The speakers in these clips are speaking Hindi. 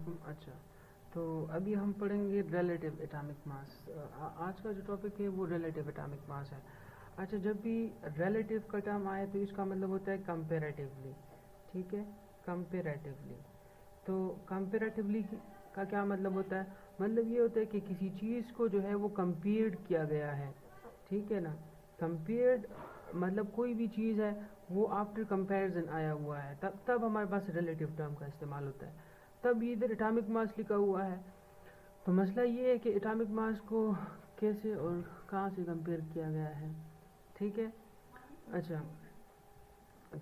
वालेकुम। अच्छा, तो अभी हम पढ़ेंगे रिलेटिव एटॉमिक मास। आज का जो टॉपिक है वो रिलेटिव एटॉमिक मास है। अच्छा, जब भी रिलेटिव का टर्म आए तो इसका मतलब होता है कंपेरेटिवली। ठीक है, कंपेरेटिवली। तो कंपेरेटिवली का क्या मतलब होता है? मतलब ये होता है कि किसी चीज़ को जो है वो कंपेयर्ड किया गया है। ठीक है ना, कंपेयर्ड मतलब कोई भी चीज़ है वो आफ्टर कंपैरिजन आया हुआ है, तब तब हमारे पास रिलेटिव टर्म का इस्तेमाल होता है। तब इधर एटॉमिक मास लिखा हुआ है। तो मसला ये है कि एटॉमिक मास को कैसे और कहाँ से कंपेयर किया गया है। ठीक है। अच्छा,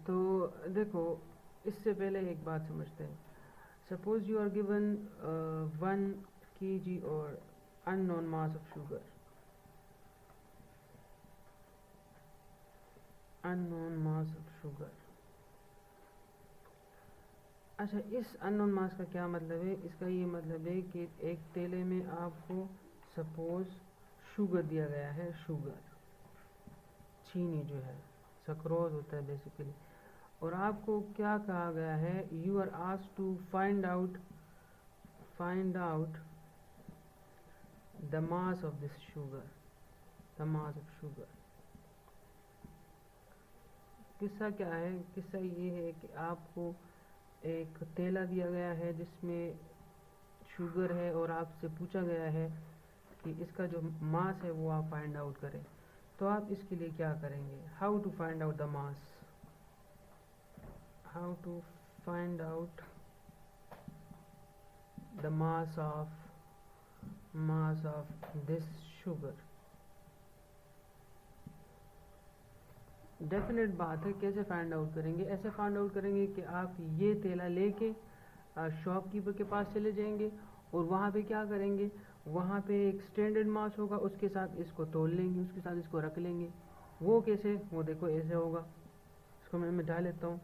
तो देखो, इससे पहले एक बात समझते हैं। Suppose you are given 1 kg और unknown mass of sugar, unknown mass of sugar. अच्छा, इस अननोन मास का क्या मतलब है? इसका ये मतलब है कि एक तेले में आपको सपोज शुगर दिया गया है, शुगर, चीनी जो है, सक्रोज होता है बेसिकली। और आपको क्या कहा गया है? You are asked to find out the mass of this sugar, the mass of sugar. किस्सा क्या है? किस्सा ये है कि आपको एक तेला दिया गया है जिसमें शुगर है और आपसे पूछा गया है कि इसका जो मास है वो आप फाइंड आउट करें। तो आप इसके लिए क्या करेंगे? How to find out the mass, how to find out the mass of this sugar. Definite बात है, कैसे फाइंड आउट करेंगे? ऐसे फाइंड आउट करेंगे कि आप ये तेला लेके शॉपकीपर के पास चले जाएंगे और वहाँ पे क्या करेंगे? वहाँ पे एक स्टैंडर्ड मास होगा, उसके साथ इसको तोल लेंगे, उसके साथ इसको रख लेंगे। वो कैसे? वो देखो ऐसे होगा। इसको मैं मिटा लेता हूँ।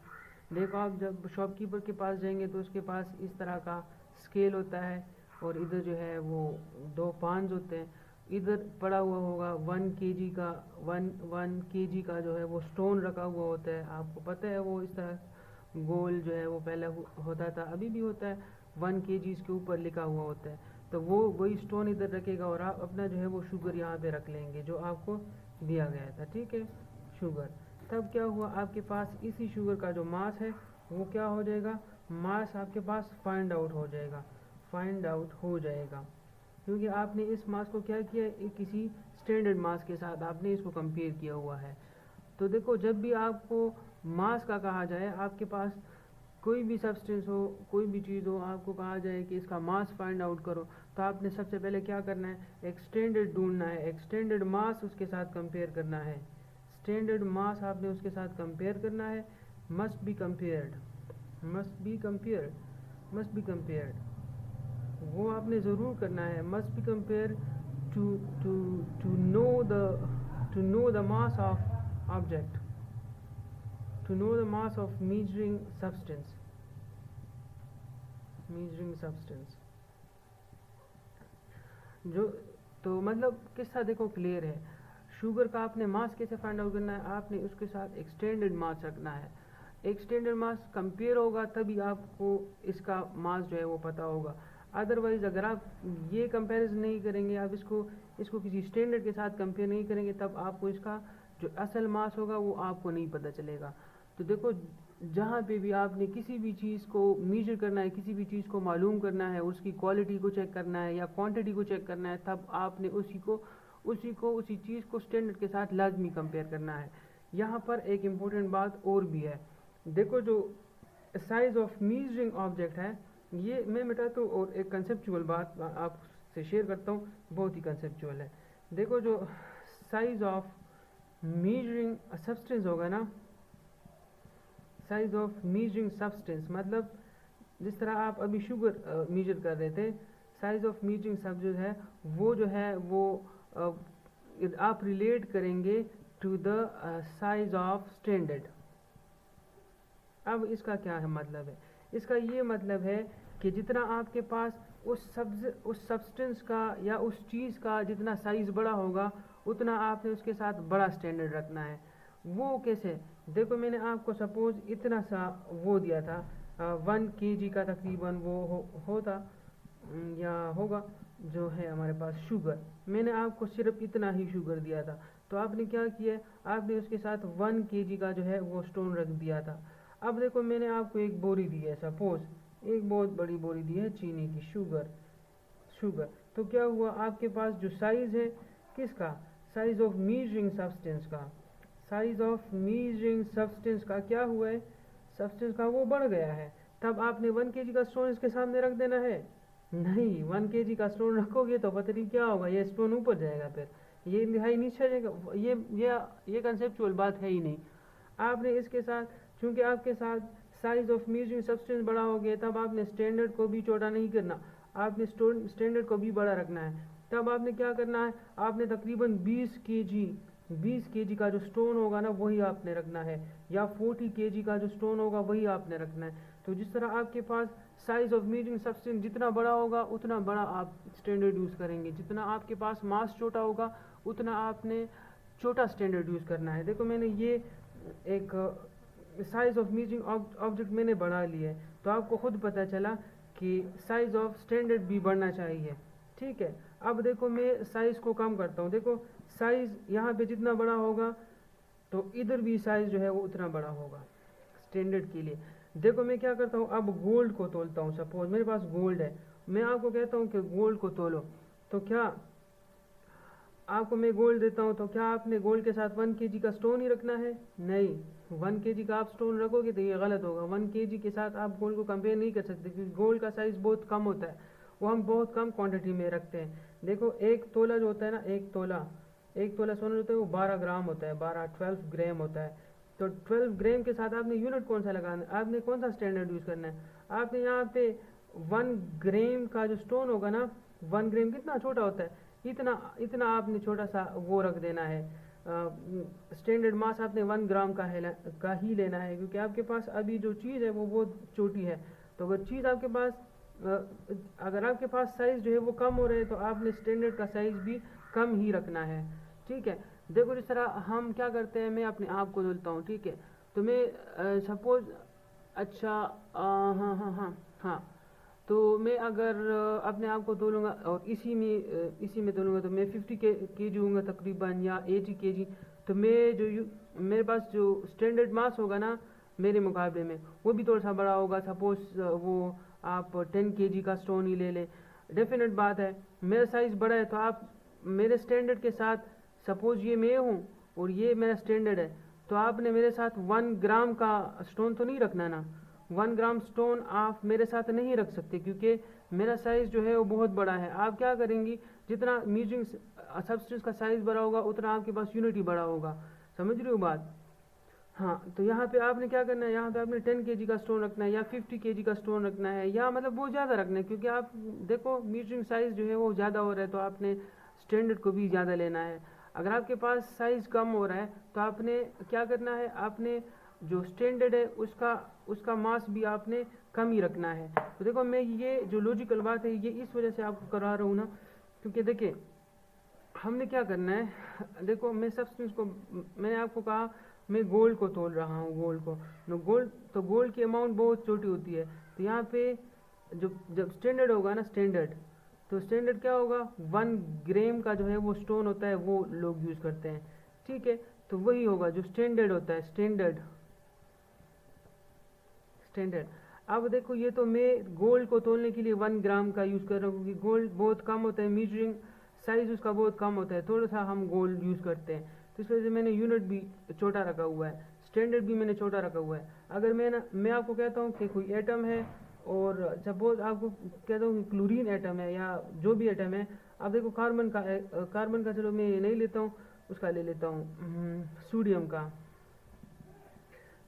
देखो, आप जब शॉपकीपर के पास जाएंगे तो उसके पास इस तरह का स्केल होता है और इधर जो है वो 2 पांच होते हैं। इधर पड़ा हुआ होगा 1 kg का, 1 kg का जो है वो स्टोन रखा हुआ होता है। आपको पता है वो इस तरह गोल जो है वो पहले होता था, अभी भी होता है। 1 kg इसके ऊपर लिखा हुआ होता है। तो वो वही स्टोन इधर रखेगा और आप अपना जो है वो शुगर यहाँ पे रख लेंगे जो आपको दिया गया था। ठीक है, शुगर। तब क्या हुआ? आपके पास इसी शुगर का जो मास है वो क्या हो जाएगा? मास आपके पास फाइंड आउट हो जाएगा, फाइंड आउट हो जाएगा। क्योंकि आपने इस मास को क्या किया? किसी स्टैंडर्ड मास के साथ आपने इसको कंपेयर किया हुआ है। तो देखो, जब भी आपको मास का कहा जाए, आपके पास कोई भी सब्सटेंस हो, कोई भी चीज़ हो, आपको कहा जाए कि इसका मास फाइंड आउट करो, तो आपने सबसे पहले क्या करना है? एक स्टैंडर्ड ढूंढना है, एक स्टैंडर्ड मास उसके साथ कंपेयर करना है। स्टैंडर्ड मास आपने उसके साथ कंपेयर करना है। Must be compared, must be compared, must be compared, वो आपने ज़रूर करना है। Must be compare to to to know the mass of object, to know the mass of measuring substance, measuring substance जो। तो मतलब किस्सा देखो क्लियर है। शुगर का आपने मास कैसे फाइंड आउट करना है? आपने उसके साथ एक स्टैंडर्ड मास रखना है। एक स्टैंडर्ड मास कंपेयर होगा तभी आपको इसका मास जो है वो पता होगा। अदरवाइज अगर आप ये कंपैरिजन नहीं करेंगे, आप इसको किसी स्टैंडर्ड के साथ कंपेयर नहीं करेंगे, तब आपको इसका जो असल मास होगा वो आपको नहीं पता चलेगा। तो देखो, जहाँ पे भी आपने किसी भी चीज़ को मेजर करना है, किसी भी चीज़ को मालूम करना है, उसकी क्वालिटी को चेक करना है या क्वांटिटी को चेक करना है, तब आपने उसी चीज़ को स्टैंडर्ड के साथ लाजमी कंपेयर करना है। यहाँ पर एक इम्पोर्टेंट बात और भी है। देखो, जो साइज ऑफ मेजरिंग ऑब्जेक्ट है, ये मैं मिटाता हूँ और एक कंसेप्चुअल बात आपसे शेयर करता हूँ, बहुत ही कंसेप्चुअल है। देखो, जो साइज ऑफ मेजरिंग सब्सटेंस होगा ना, साइज ऑफ मेजरिंग सब्सटेंस मतलब जिस तरह आप अभी शुगर मेजर कर रहे थे, साइज ऑफ मेजरिंग सब्सटेंस है वो जो है वो आप रिलेट करेंगे to the size of standard. अब इसका क्या है मतलब है? इसका ये मतलब है कि जितना आपके पास उस सब्सटेंस का या उस चीज़ का जितना साइज़ बड़ा होगा, उतना आपने उसके साथ बड़ा स्टैंडर्ड रखना है। वो कैसे? देखो, मैंने आपको सपोज इतना सा वो दिया था, 1 kg का तकरीबन वो होता या होगा जो है हमारे पास शुगर। मैंने आपको सिर्फ इतना ही शुगर दिया था, तो आपने क्या किया, आपने उसके साथ 1 kg का जो है वो स्टोन रख दिया था। अब देखो मैंने आपको एक बोरी दी है, सपोज एक बहुत बड़ी बोरी दी है चीनी की, शुगर। तो क्या हुआ, आपके पास जो साइज़ है किसका, साइज ऑफ मीजरिंग सब्सटेंस का, साइज ऑफ मीजरिंग सब्सटेंस का क्या हुआ है, सब्सटेंस का वो बढ़ गया है। तब आपने 1 kg का स्टोन इसके सामने रख देना है, नहीं 1 kg का स्टोन रखोगे तो पता नहीं क्या होगा, ये स्टोन ऊपर जाएगा, फिर ये इंतहाई नीचे जाएगा। ये कंसेप्चुअल बात है ही नहीं। आपने इसके साथ, चूंकि आपके साथ साइज ऑफ मीजरिंग सब्सटेंस बड़ा हो गया, तब आपने स्टैंडर्ड को भी छोटा नहीं करना, आपने स्टैंडर्ड को भी बड़ा रखना है। तब आपने क्या करना है, आपने तकरीबन 20 kg का जो स्टोन होगा ना वही आपने रखना है, या 40 kg का जो स्टोन होगा वही आपने रखना है। तो जिस तरह आपके पास साइज ऑफ मीजरिंग सब्सटेंस जितना बड़ा होगा उतना बड़ा आप स्टैंडर्ड यूज़ करेंगे, जितना आपके पास मास छोटा होगा उतना आपने छोटा स्टैंडर्ड यूज़ करना है। देखो मैंने ये एक साइज ऑफ मीजरिंग ऑब्जेक्ट मैंने बढ़ा लिया है, तो आपको खुद पता चला कि साइज ऑफ स्टैंडर्ड भी बढ़ना चाहिए, ठीक है। अब देखो मैं साइज़ को कम करता हूँ, देखो साइज़ यहाँ पे जितना बड़ा होगा तो इधर भी साइज़ जो है वो उतना बड़ा होगा स्टैंडर्ड के लिए। देखो मैं क्या करता हूँ, अब गोल्ड को तोलता हूँ, सपोज मेरे पास गोल्ड है, मैं आपको कहता हूँ कि गोल्ड को तोलो, तो क्या आपको मैं गोल्ड देता हूँ, तो क्या आपने गोल्ड के साथ 1 kg का स्टोन ही रखना है, नहीं 1 kg का आप स्टोन रखोगे तो ये गलत होगा। 1 kg के साथ आप गोल्ड को कंपेयर नहीं कर सकते, क्योंकि गोल्ड का साइज़ बहुत कम होता है, वो हम बहुत कम क्वांटिटी में रखते हैं। देखो एक तोला जो होता है ना, एक तोला सोना होता है वो 12 ग्राम होता है, 12 ग्राम होता है। तो 12 ग्राम के साथ आपने यूनिट कौन सा लगाना है, आपने कौन सा स्टैंडर्ड यूज़ करना है, आपने यहाँ पे 1 ग्राम का जो स्टोन होगा ना, 1 ग्राम कितना छोटा होता है, इतना आपने छोटा सा वो रख देना है। स्टैंडर्ड मास आपने 1 ग्राम का ही लेना है, क्योंकि आपके पास अभी जो चीज़ है वो बहुत छोटी है। तो अगर चीज़ आपके पास अगर आपके पास साइज़ जो है वो कम हो रहे हैं तो आपने स्टैंडर्ड का साइज़ भी कम ही रखना है, ठीक है। देखो जिस तरह हम क्या करते हैं, मैं अपने आप को धुलता हूँ, ठीक है, तो मैं सपोज अच्छा हाँ, तो मैं अगर अपने आप को तोलूँगा और इसी में तोलूँगा तो मैं 50 kg होऊंगा तकरीबन, या 80 kg। तो मेरे पास जो स्टैंडर्ड मास होगा ना मेरे मुकाबले में वो भी थोड़ा सा बड़ा होगा। सपोज वो आप 10 kg का स्टोन ही ले लें, डेफिनेट बात है मेरा साइज़ बड़ा है, तो आप मेरे स्टैंडर्ड के साथ, सपोज ये मैं हूँ और ये मेरा स्टैंडर्ड है, तो आपने मेरे साथ 1 ग्राम का स्टोन तो नहीं रखना ना, 1 ग्राम स्टोन आप मेरे साथ नहीं रख सकते, क्योंकि मेरा साइज़ जो है वो बहुत बड़ा है। आप क्या करेंगी, जितना मीजरिंग सब्सटेंस का साइज़ बड़ा होगा उतना आपके पास यूनिट ही बड़ा होगा, समझ रहे हो बात। हाँ, तो यहाँ पे आपने क्या करना है, यहाँ पे आपने 10 kg का स्टोन रखना है या 50 kg का स्टोन रखना है, या मतलब वो ज़्यादा रखना है, क्योंकि आप देखो मीजरिंग साइज़ जो है वो ज़्यादा हो रहा है, तो आपने स्टैंडर्ड को भी ज़्यादा लेना है। अगर आपके पास साइज़ कम हो रहा है तो आपने क्या करना है, आपने जो स्टैंडर्ड है उसका मास भी आपने कम ही रखना है। तो देखो मैं ये जो लॉजिकल बात है ये इस वजह से आपको करा रहा हूँ ना, क्योंकि देखिए हमने क्या करना है, देखो मैं सब्सटेंस को, मैंने आपको कहा मैं गोल्ड को तोल रहा हूँ, गोल्ड की अमाउंट बहुत छोटी होती है। तो यहाँ पे जब स्टैंडर्ड होगा ना, तो स्टैंडर्ड क्या होगा, 1 ग्राम का जो है वो स्टोन होता है वो लोग यूज़ करते हैं, ठीक है। तो वही होगा जो स्टैंडर्ड होता है, स्टैंडर्ड। अब देखो ये तो मैं गोल्ड को तोलने के लिए 1 ग्राम का यूज़ कर रहा हूँ, क्योंकि गोल्ड बहुत कम होता है, मीजरिंग साइज़ उसका बहुत कम होता है, थोड़ा सा हम गोल्ड यूज़ करते हैं, तो इस वजह से मैंने यूनिट भी छोटा रखा हुआ है, स्टैंडर्ड भी मैंने छोटा रखा हुआ है। अगर मैं आपको कहता हूँ कि कोई एटम है, और सपोज आपको कहता हूँ क्लोरीन एटम है या जो भी एटम है, अब देखो कार्बन का चलो मैं नहीं लेता हूँ, उसका ले लेता हूँ सोडियम का।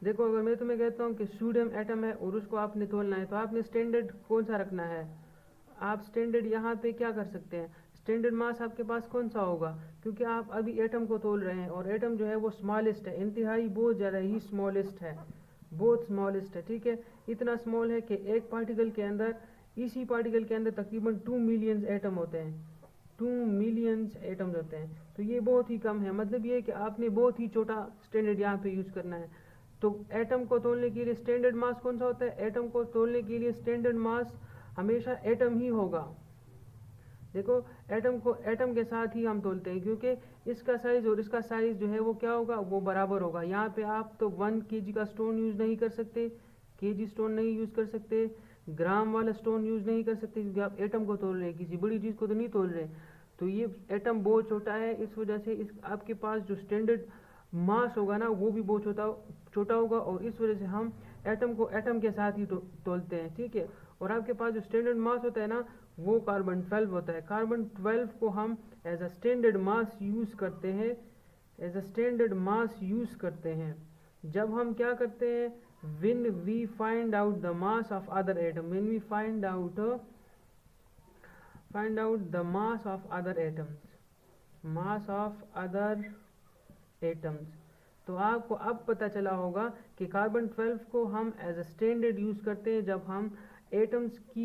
देखो अगर मैं तुम्हें कहता हूँ कि सोडियम एटम है और उसको आपने तोलना है, तो आपने स्टैंडर्ड कौन सा रखना है, आप स्टैंडर्ड यहाँ पे क्या कर सकते हैं, स्टैंडर्ड मास आपके पास कौन सा होगा, क्योंकि आप अभी एटम को तोल रहे हैं और एटम जो है वो स्मॉलेस्ट है, इंतहाई बहुत ज़्यादा ही स्मॉलेस्ट है, बहुत स्मॉलेस्ट है, ठीक है। इतना स्मॉल है कि एक पार्टिकल के अंदर, इसी पार्टिकल के अंदर तकरीबन 2 मिलियन एटम होते हैं, 2 मिलियन एटम्स होते हैं। तो ये बहुत ही कम है, मतलब ये है कि आपने बहुत ही छोटा स्टैंडर्ड यहाँ पे यूज़ करना है। तो एटम को तोलने के लिए स्टैंडर्ड मास कौन सा होता है? एटम को तोलने के लिए स्टैंडर्ड मास हमेशा एटम ही होगा। देखो एटम के साथ ही हम तोलते हैं, क्योंकि इसका साइज और इसका साइज जो है वो क्या होगा, वो बराबर होगा। यहाँ पे आप तो 1 kg का स्टोन यूज नहीं कर सकते, kg स्टोन नहीं यूज कर सकते, ग्राम वाला स्टोन यूज नहीं कर सकते, क्योंकि आप एटम को तोल रहे हैं, किसी बड़ी चीज को तो नहीं तोल रहे। तो ये एटम बहुत छोटा है, इस वजह से इस आपके पास जो स्टैंडर्ड मास होगा ना वो भी बहुत छोटा होगा, और इस वजह से हम एटम को एटम के साथ ही तोलते हैं, ठीक है। और आपके पास जो स्टैंडर्ड मास होता है ना वो कार्बन 12 होता है। कार्बन 12 को हम as a standard mass use करते हैं, as a standard mass use करते हैं जब हम क्या करते हैं, when we find out the mass of other atom, when we find out the mass of other atoms। तो आपको अब पता चला होगा कि कार्बन 12 को हम एज अ स्टैंडर्ड यूज करते हैं जब हम एटम्स की